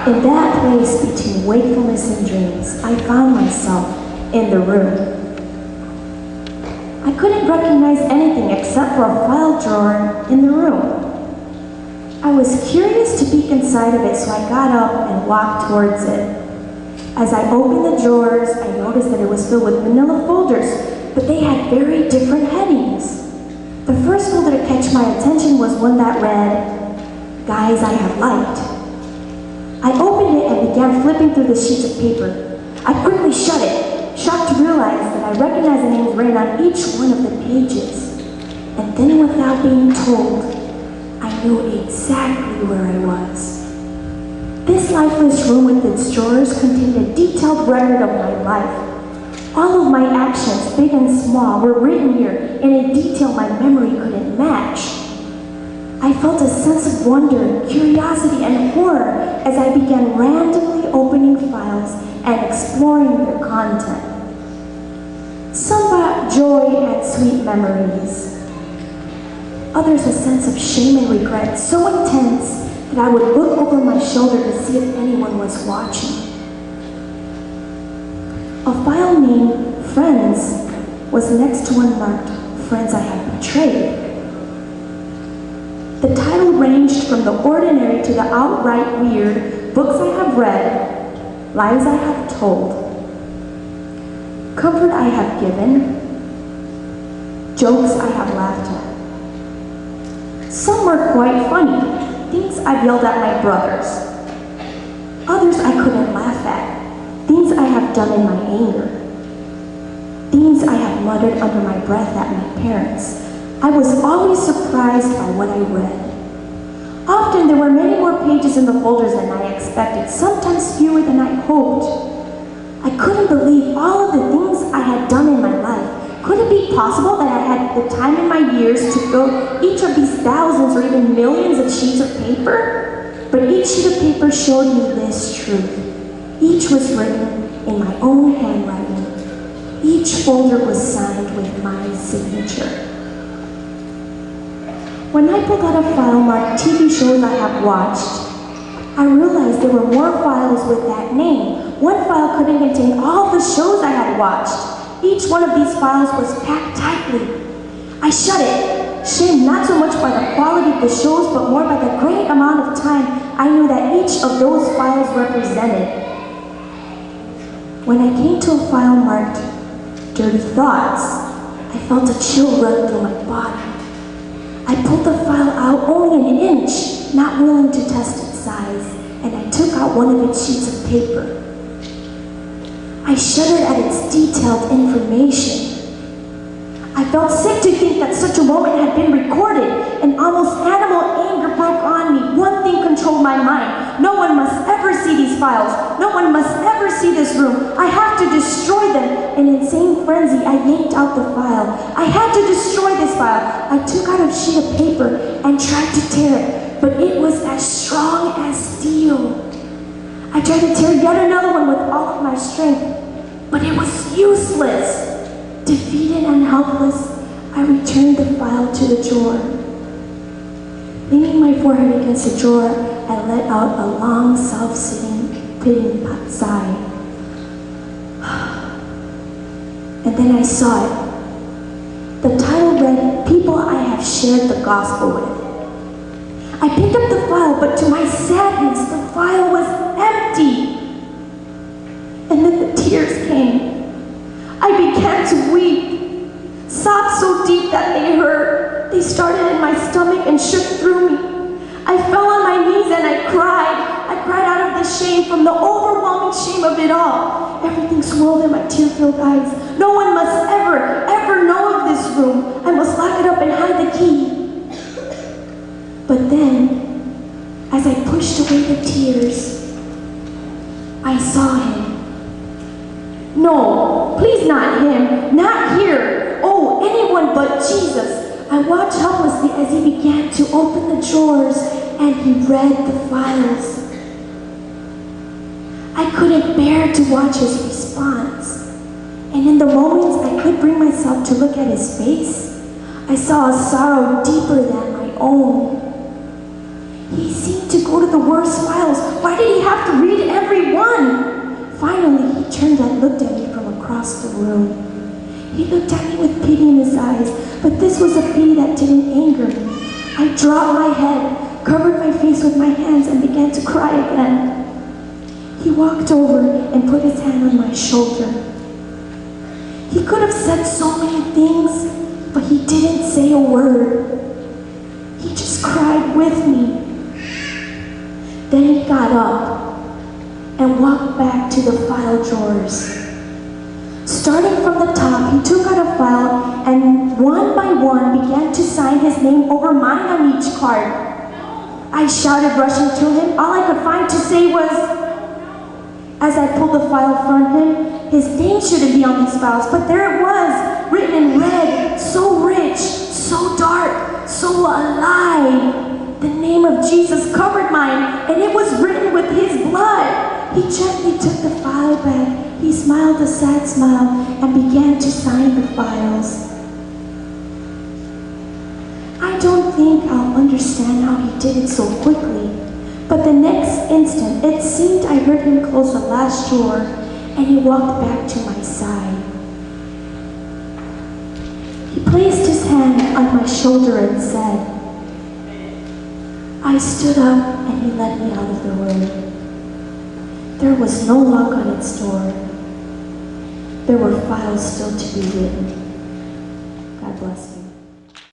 In that place between wakefulness and dreams, I found myself in the room. I couldn't recognize anything except for a file drawer in the room. I was curious to peek inside of it, so I got up and walked towards it. As I opened the drawers, I noticed that it was filled with manila folders, but they had very different headings. The first folder to catch my attention was one that read, "Guys I Have Liked." I opened it and began flipping through the sheets of paper. I quickly shut it, shocked to realize that I recognized the names written on each one of the pages. And then without being told, I knew exactly where I was. This lifeless room with its drawers contained a detailed record of my life. All of my actions, big and small, were written here in a detail my memory couldn't match. I felt a sense of wonder, curiosity, and horror as I began randomly opening files and exploring their content. Some brought joy and sweet memories. Others a sense of shame and regret so intense that I would look over my shoulder to see if anyone was watching. A file named Friends was next to one marked Friends I Have Betrayed. The title ranged from the ordinary to the outright weird: books I have read, lies I have told, comfort I have given, jokes I have laughed at. Some were quite funny, things I've yelled at my brothers. Others I couldn't laugh at, things I have done in my anger. Things I have muttered under my breath at my parents. I was always surprised by what I read. Often there were many more pages in the folders than I expected, sometimes fewer than I hoped. I couldn't believe all of the things I had done in my life. Could it be possible that I had the time in my years to fill each of these thousands or even millions of sheets of paper? But each sheet of paper showed me this truth. Each was written in my own handwriting. Each folder was signed with my signature. When I pulled out a file marked TV shows I have watched, I realized there were more files with that name. One file couldn't contain all the shows I had watched. Each one of these files was packed tightly. I shut it, shamed not so much by the quality of the shows, but more by the great amount of time I knew that each of those files represented. When I came to a file marked Dirty Thoughts, I felt a chill run through my body. I pulled the file out only an inch, not willing to test its size, and I took out one of its sheets of paper. I shuddered at its detailed information. I felt sick to think that such a moment had been recorded, and almost animal anger broke on me. One thing controlled my mind. No one must ever see these files. No one must ever see this room. I have to destroy them. In insane frenzy, I yanked out the file. I had to destroy this file. I took out a sheet of paper and tried to tear it, but it was as strong as steel. I tried to tear yet another one with all of my strength, but it was useless. Defeated and helpless, I returned the file to the drawer. Leaning my forehead against the drawer, I let out a long, self-pitying sigh. And then I saw it. The title read, People I Have Shared the Gospel With. I picked up the file, but to my sadness, the file was empty. And then the tears came. I began to weep, sobs so deep that they hurt. They started in my stomach and shook through me. I fell on my knees and I cried. I cried out of the shame, from the overwhelming shame of it all. Everything swirled in my tear-filled eyes. No one must ever know of this room. I must lock it up and hide the key. But then, as I pushed away the tears, I saw him. No, please not him, not here. Oh, anyone but Jesus. I watched helplessly as he began to open the drawers and he read the files. I couldn't bear to watch his response. And in the moments I could bring myself to look at his face, I saw a sorrow deeper than my own. He seemed to go to the worst files. Why did he have to read every one? Finally, he turned and looked at me from across the room. He looked at me with pity in his eyes, but this was a pity that didn't anger me. I dropped my head, covered my face with my hands, and began to cry again. He walked over and put his hand on my shoulder. He could have said so many things, but he didn't say a word. He just cried with me. Then he got up and walked back to the file drawers. Starting from the top, he took out a file and one by one began to sign his name over mine on each card. I shouted, rushing to him. All I could find to say was, as I pulled the file from him, his name shouldn't be on these files, but there it was, written in red, so rich, so dark, so alive. The name of Jesus covered mine, and it was written with his blood. He gently took the file back. He smiled a sad smile and began to sign the files. I don't think I'll understand how he did it so quickly, but the next instant, it seemed I heard him close the last drawer, and he walked back to my side. He placed his hand on my shoulder and said, I stood up and he led me out of the room. There was no lock on its door. There were files still to be written. God bless you.